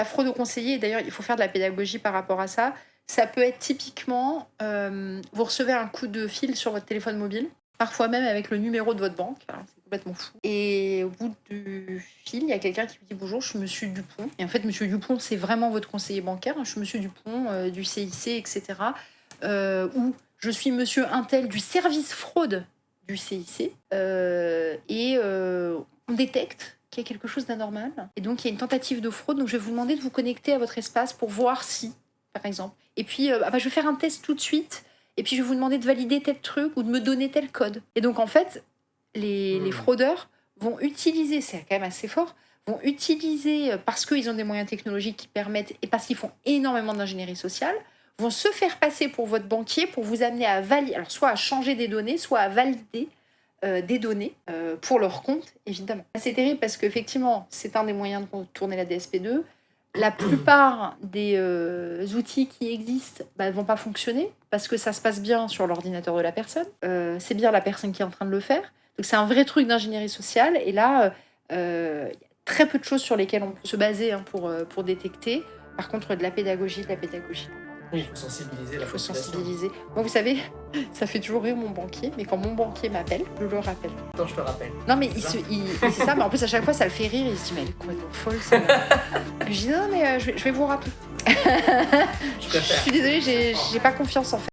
La fraude au conseiller, et d'ailleurs, il faut faire de la pédagogie par rapport à ça. Ça peut être typiquement, vous recevez un coup de fil sur votre téléphone mobile, parfois même avec le numéro de votre banque, alors c'est complètement fou. Et au bout du fil, il y a quelqu'un qui vous dit: «Bonjour, je suis monsieur Dupont», et en fait, monsieur Dupont, c'est vraiment votre conseiller bancaire, hein: «Je suis monsieur Dupont, du CIC et cetera, ou je suis monsieur untel du service fraude du CIC, on détecte qu'il y a quelque chose d'anormal et donc il y a une tentative de fraude, donc je vais vous demander de vous connecter à votre espace pour voir si, par exemple, et puis, je vais faire un test tout de suite et puis je vais vous demander de valider tel truc ou de me donner tel code». Et donc en fait, les fraudeurs vont utiliser, c'est quand même assez fort, vont utiliser, parce qu'ils ont des moyens technologiques qui permettent et parce qu'ils font énormément d'ingénierie sociale, vont se faire passer pour votre banquier pour vous amener à valider, alors soit à changer des données, soit à valider des données pour leur compte, évidemment. C'est terrible parce qu'effectivement, c'est un des moyens de contourner la DSP2. La plupart des outils qui existent ne vont pas fonctionner parce que ça se passe bien sur l'ordinateur de la personne. C'est bien la personne qui est en train de le faire. Donc c'est un vrai truc d'ingénierie sociale. Et là, il y a très peu de choses sur lesquelles on peut se baser pour détecter. Par contre, de la pédagogie. Oui, il faut sensibiliser la population. Sensibiliser. Moi, vous savez, ça fait toujours rire mon banquier, mais quand mon banquier m'appelle, je le rappelle. Attends, je te rappelle. Non, mais c'est ça, mais en plus, à chaque fois, ça le fait rire. Il se dit, mais elle est complètement folle, ça. Je dis, non, mais je vais vous rappeler. Je Je suis désolée, j'ai pas confiance en fait.